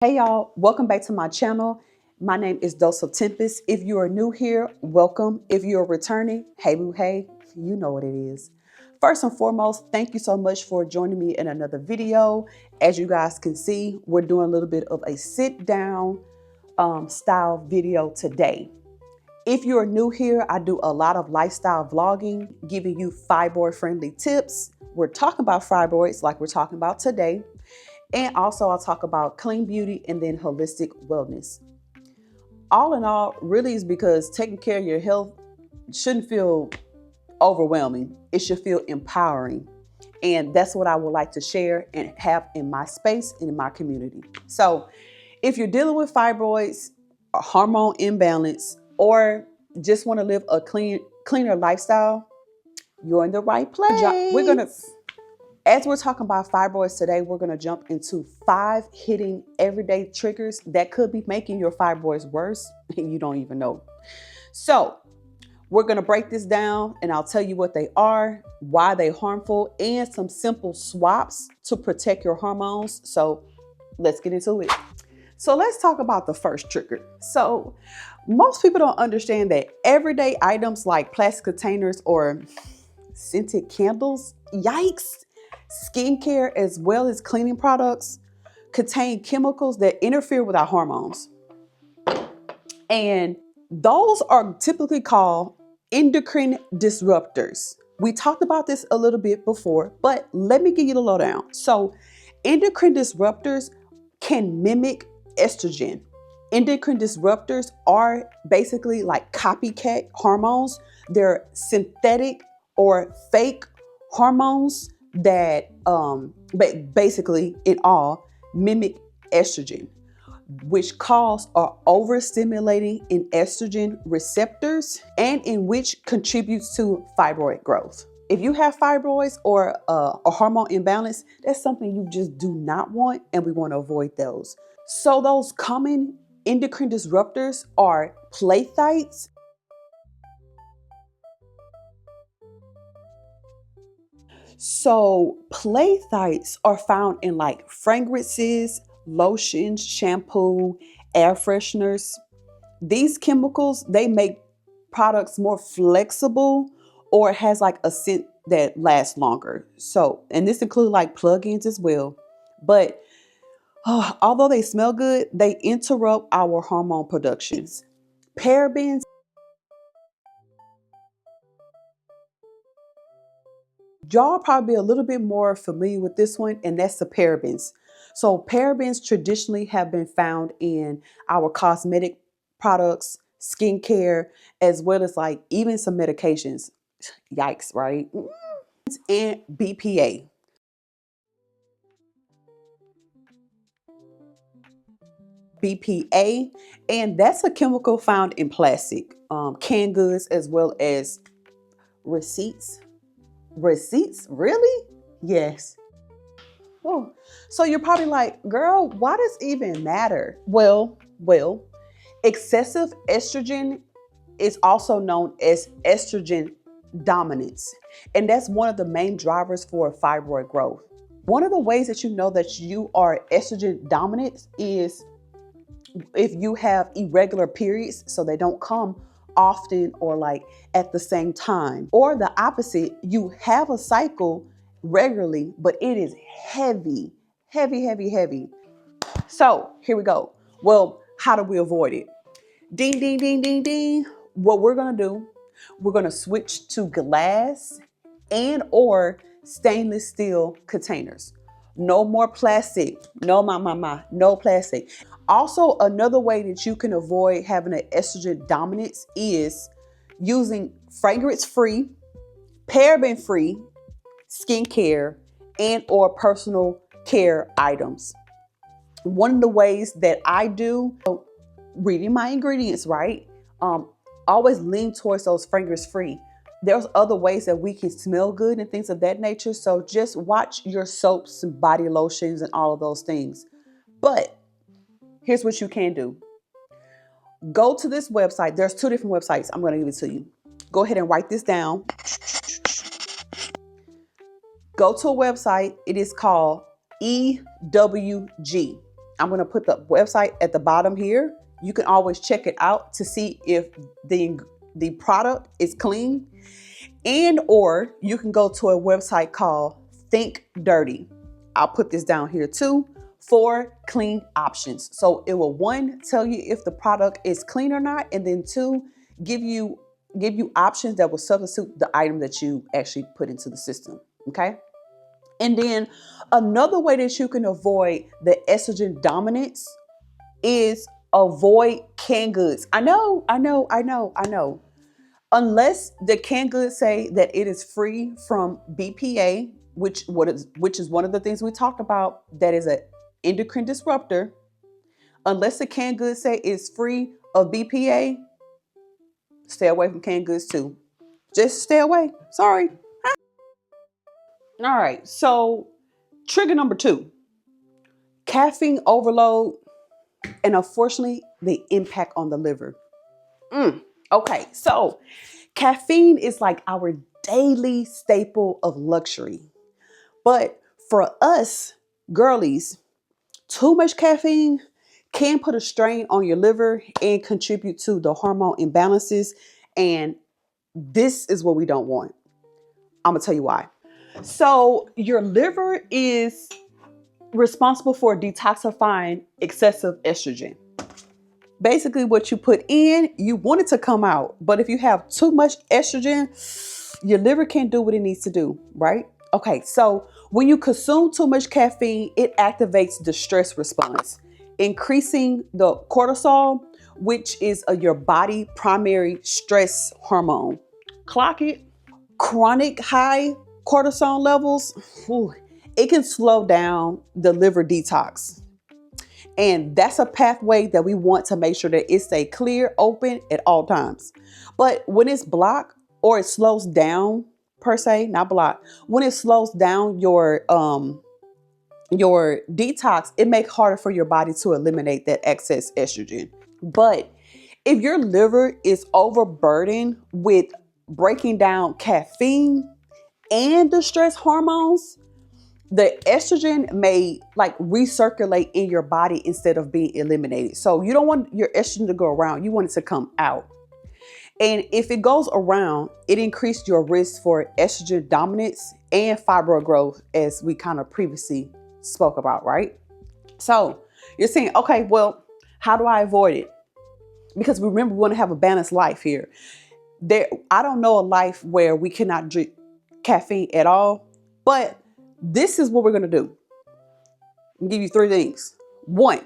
Hey y'all, welcome back to my channel. My name is Dose of Tempest. If you are new here, welcome. If you're returning, hey boo hey, you know what it is. First and foremost, thank you so much for joining me in another video. As you guys can see, we're doing a little bit of a sit down style video today. If you're new here, I do a lot of lifestyle vlogging, giving you fibroid friendly tips. We're talking about fibroids like we're talking about today. And also I'll talk about clean beauty and then holistic wellness. All in all, really is because taking care of your health shouldn't feel overwhelming. It should feel empowering. And that's what I would like to share and have in my space and in my community. So if you're dealing with fibroids, a hormone imbalance, or just want to live a cleaner lifestyle, you're in the right place. As we're talking about fibroids today, we're going to jump into 5 hidden everyday triggers that could be making your fibroids worse and you don't even know. So we're going to break this down and I'll tell you what they are, why they're harmful, and some simple swaps to protect your hormones. So let's get into it. So let's talk about the first trigger. So most people don't understand that everyday items like plastic containers or scented candles, yikes, skincare as well as cleaning products contain chemicals that interfere with our hormones. And those are typically called endocrine disruptors. We talked about this a little bit before, but let me give you the lowdown. So endocrine disruptors can mimic estrogen. Endocrine disruptors are basically like copycat hormones. They're synthetic or fake hormones that basically in all mimic estrogen, which cause or overstimulating in estrogen receptors and in which contributes to fibroid growth. If you have fibroids or a hormone imbalance, that's something you just do not want, and we want to avoid those. So those common endocrine disruptors are plathites. So plathites are found in like fragrances, lotions, shampoo, air fresheners. These chemicals, they make products more flexible or has like a scent that lasts longer. So, and this includes like plugins as well. But although they smell good, they interrupt our hormone productions. Parabens. Y'all probably a little bit more familiar with this one, and that's the parabens. So parabens traditionally have been found in our cosmetic products, skincare, as well as like even some medications. Yikes, right? And BPA. BPA, and that's a chemical found in plastic, canned goods, as well as receipts. Receipts? Really? Yes. Oh, so you're probably like, girl, why does it even matter? Well, excessive estrogen is also known as estrogen dominance. And that's one of the main drivers for fibroid growth. One of the ways that you know that you are estrogen dominant is if you have irregular periods, so they don't come often or like at the same time, or the opposite, you have a cycle regularly, but it is heavy, heavy, heavy, heavy. So here we go. Well, how do we avoid it? Ding, ding, ding, ding, ding. What we're going to do, we're going to switch to glass and or stainless steel containers. No more plastic. No, no plastic. Also, another way that you can avoid having an estrogen dominance is using fragrance-free, paraben-free skincare and or personal care items. One of the ways that I do, reading my ingredients, right? Always lean towards those fragrance-free. There's other ways that we can smell good and things of that nature. So just watch your soaps and body lotions and all of those things. But here's what you can do. Go to this website. There's 2 different websites. I'm going to give it to you. Go ahead and write this down. Go to a website. It is called EWG. I'm going to put the website at the bottom here. You can always check it out to see if the product is clean, and or you can go to a website called Think Dirty. I'll put this down here too for clean options. So it will, one, tell you if the product is clean or not, and then two, give you options that will substitute the item that you actually put into the system. Okay. And then another way that you can avoid the estrogen dominance is avoid canned goods. I know. Unless the canned goods say that it is free from BPA, which is one of the things we talked about, that is an endocrine disruptor. Unless the canned goods say it's free of BPA, stay away from canned goods too. Just stay away. Sorry. All right. So trigger number 2, caffeine overload, and unfortunately the impact on the liver. Okay. So caffeine is like our daily staple of luxury. But for us girlies, too much caffeine can put a strain on your liver and contribute to the hormone imbalances. And this is what we don't want. I'm going to tell you why. So your liver is responsible for detoxifying excessive estrogen. Basically, what you put in, you want it to come out. But if you have too much estrogen, your liver can't do what it needs to do, right? Okay, so when you consume too much caffeine, it activates the stress response, increasing the cortisol, which is your body primary stress hormone. Clock it. Chronic high cortisol levels, it can slow down the liver detox. And that's a pathway that we want to make sure that it stay clear, open at all times. But when it's blocked, or it slows down, per se, not blocked, when it slows down your detox, it makes harder for your body to eliminate that excess estrogen. But if your liver is overburdened with breaking down caffeine and the stress hormones, the estrogen may recirculate in your body instead of being eliminated. So you don't want your estrogen to go around. You want it to come out. And if it goes around, it increases your risk for estrogen dominance and fibroid growth, as we kind of previously spoke about, right? So you're saying, okay, well, how do I avoid it? Because remember, we want to have a balanced life here. I don't know a life where we cannot drink caffeine at all, but this is what we're going to do. I'll give you 3 things. 1,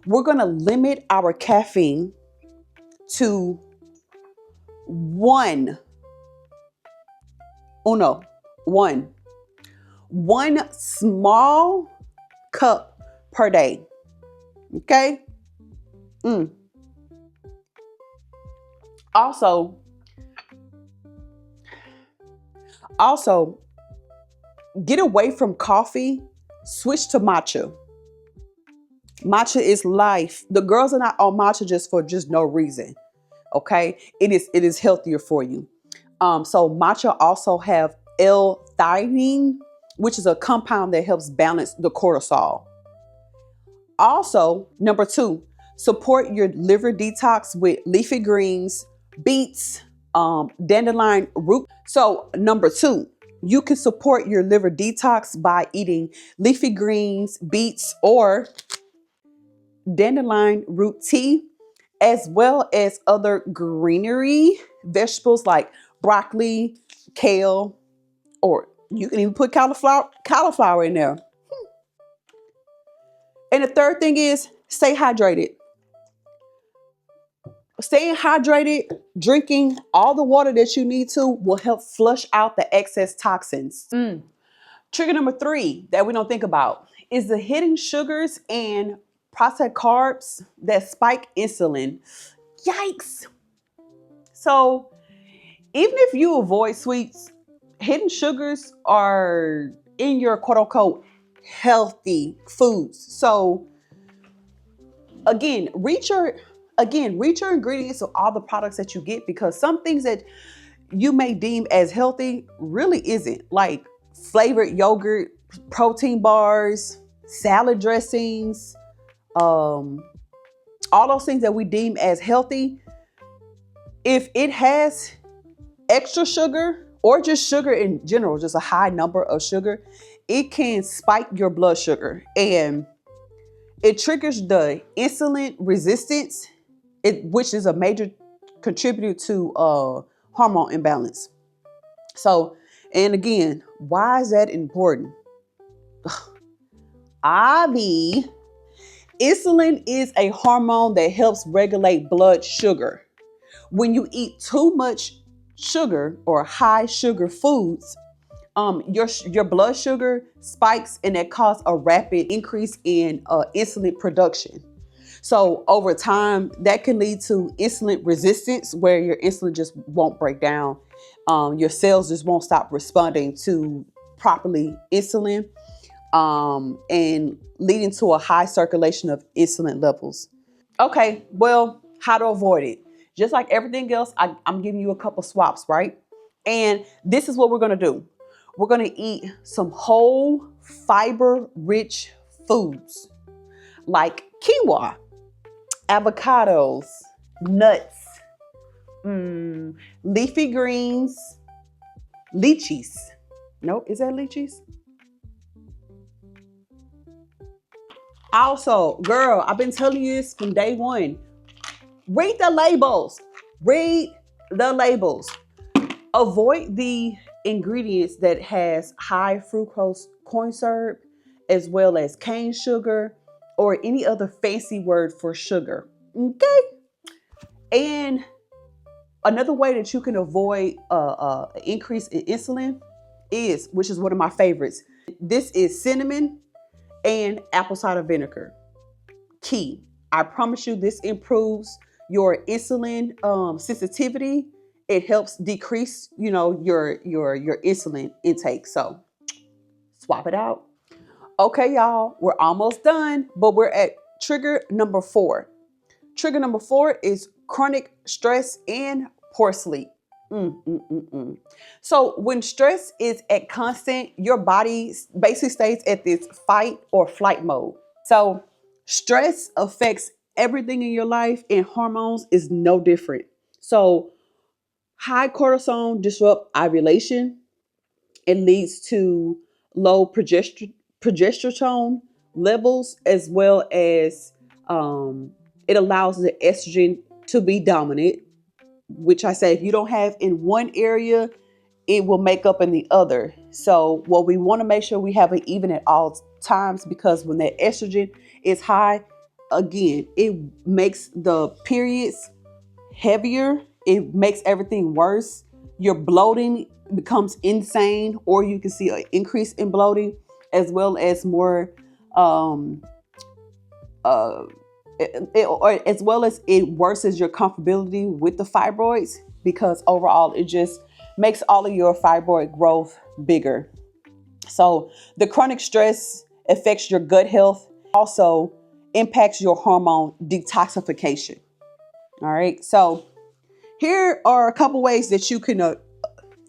we're going to limit our caffeine to one small cup per day. Okay. Also, get away from coffee, switch to matcha. Matcha is life. The girls are not on matcha just for no reason. Okay, it is healthier for you. So matcha also have L-theanine, which is a compound that helps balance the cortisol. Also, number 2, support your liver detox with leafy greens, beets, dandelion root. So number 2, you can support your liver detox by eating leafy greens, beets, or dandelion root tea, as well as other greenery vegetables like broccoli, kale, or you can even put cauliflower in there. And the third thing is stay hydrated. Staying hydrated, drinking all the water that you need to will help flush out the excess toxins. Trigger number 3 that we don't think about is the hidden sugars and processed carbs that spike insulin. Yikes. So even if you avoid sweets, hidden sugars are in your quote unquote healthy foods. So again, reach your ingredients of all the products that you get, because some things that you may deem as healthy really isn't, like flavored yogurt, protein bars, salad dressings, all those things that we deem as healthy, if it has extra sugar or just sugar in general, just a high number of sugar, it can spike your blood sugar and it triggers the insulin resistance, which is a major contributor to hormone imbalance. So, and again, why is that important? IV, insulin is a hormone that helps regulate blood sugar. When you eat too much sugar or high sugar foods, your blood sugar spikes and that causes a rapid increase in insulin production. So over time, that can lead to insulin resistance, where your insulin just won't break down. Your cells just won't stop responding to properly insulin, and leading to a high circulation of insulin levels. Okay, well, how to avoid it? Just like everything else, I'm giving you a couple swaps, right? And this is what we're going to do. We're going to eat some whole fiber-rich foods like quinoa, avocados, nuts, leafy greens, lychees. No, is that lychees? Also, girl, I've been telling you this from day one. Read the labels. Read the labels. Avoid the ingredients that has high fructose corn syrup, as well as cane sugar, or any other fancy word for sugar. Okay? And another way that you can avoid an increase in insulin is, which is one of my favorites, this is cinnamon and apple cider vinegar. Key. I promise you, this improves your insulin sensitivity. It helps decrease, your insulin intake. So swap it out. Okay, y'all, we're almost done, but we're at trigger number 4. Trigger number 4 is chronic stress and poor sleep. So when stress is at constant, your body basically stays at this fight or flight mode. So stress affects everything in your life, and hormones is no different. So high cortisol disrupt ovulation. It leads to low progesterone levels, as well as it allows the estrogen to be dominant, which I say if you don't have in one area, it will make up in the other. So what we want to make sure we have it even at all times, because when that estrogen is high, again, it makes the periods heavier. It makes everything worse. Your bloating becomes insane, or you can see an increase in bloating, as well as more as well as it worsens your comfortability with the fibroids, because overall it just makes all of your fibroid growth bigger. So the chronic stress affects your gut health, also impacts your hormone detoxification. All right. So here are a couple ways that you can,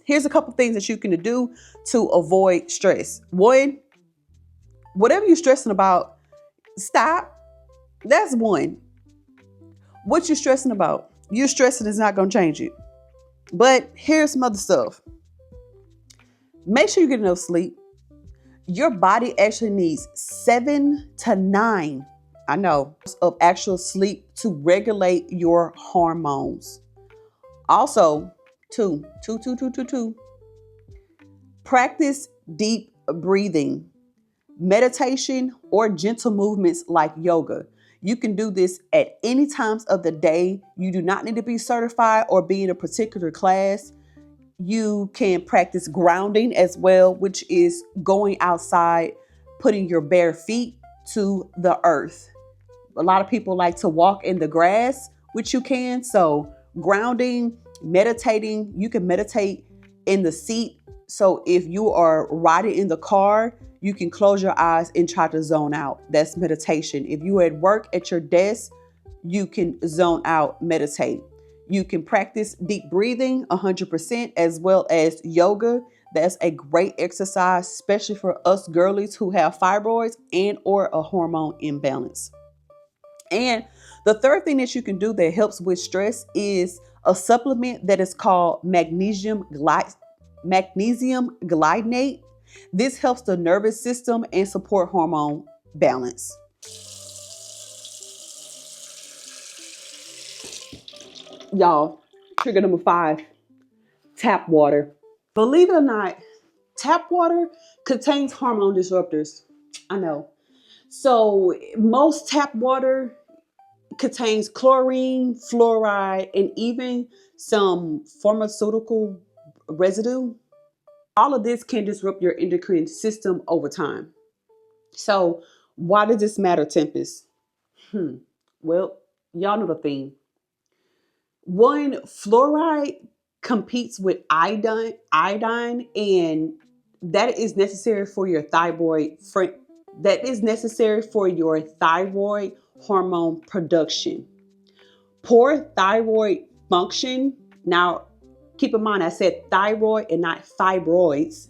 here's a couple things that you can do to avoid stress. One, whatever you're stressing about, stop. That's one. What you're stressing about, you're stressing is not going to change it. But here's some other stuff. Make sure you get enough sleep. Your body actually needs 7 to 9, I know, of actual sleep to regulate your hormones. Also, two, practice deep breathing, meditation, or gentle movements like yoga. You can do this at any times of the day. You do not need to be certified or be in a particular class. You can practice grounding as well, which is going outside, putting your bare feet to the earth. A lot of people like to walk in the grass, which you can. So grounding, meditating, you can meditate in the seat. So if you are riding in the car, you can close your eyes and try to zone out. That's meditation. If you're at work at your desk, you can zone out, meditate. You can practice deep breathing 100%, as well as yoga. That's a great exercise, especially for us girlies who have fibroids and or a hormone imbalance. And the third thing that you can do that helps with stress is a supplement that is called magnesium glycinate. This helps the nervous system and support hormone balance. Y'all, trigger number 5, tap water. Believe it or not, tap water contains hormone disruptors. I know. So most tap water contains chlorine, fluoride, and even some pharmaceutical residue. All of this can disrupt your endocrine system over time. So why does this matter, Tempest? Well, y'all know the theme. One, fluoride competes with iodine, and that is necessary for your thyroid hormone production. Poor thyroid function. Now, keep in mind, I said thyroid and not fibroids.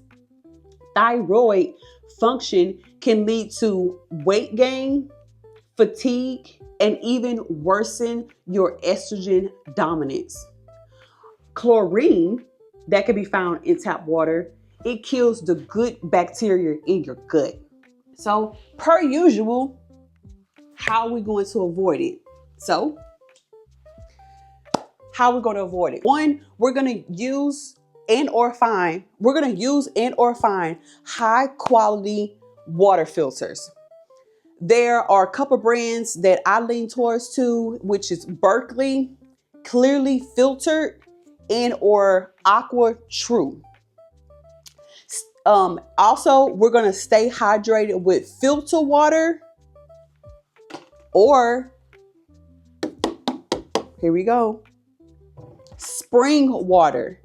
Thyroid function can lead to weight gain, fatigue, and even worsen your estrogen dominance. Chlorine, that can be found in tap water, it kills the good bacteria in your gut. So, per usual, how are we going to avoid it? So, how are we going to avoid it? One, we're going to use and or find high quality water filters. There are a couple brands that I lean towards too, which is Berkeley, Clearly Filtered, and or Aqua True. Also, we're going to stay hydrated with filter water, or here we go, spring water,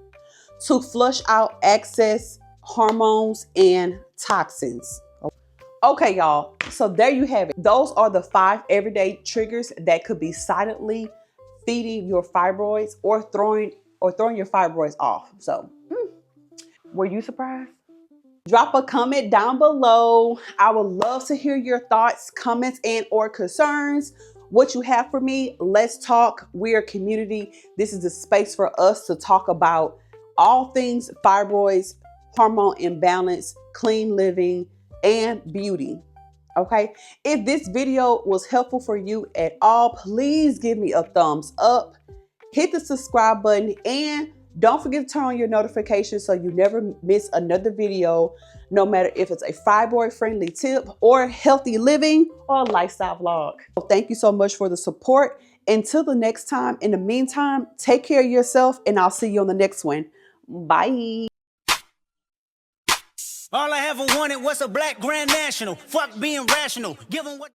to flush out excess hormones and toxins. Okay, y'all. So there you have it. Those are the 5 everyday triggers that could be silently feeding your fibroids or throwing your fibroids off. So, were you surprised? Drop a comment down below. I would love to hear your thoughts, comments, and or concerns. What you have for me, let's talk. We're a community. This is a space for us to talk about all things fibroids, hormone imbalance, clean living, and beauty. Okay. If this video was helpful for you at all, please give me a thumbs up, hit the subscribe button, and don't forget to turn on your notifications so you never miss another video, no matter if it's a fibroid friendly tip or healthy living or lifestyle vlog. So thank you so much for the support. Until the next time, in the meantime, take care of yourself, and I'll see you on the next one. Bye. All I ever wanted was a black grand national. Fuck being rational. Give 'em what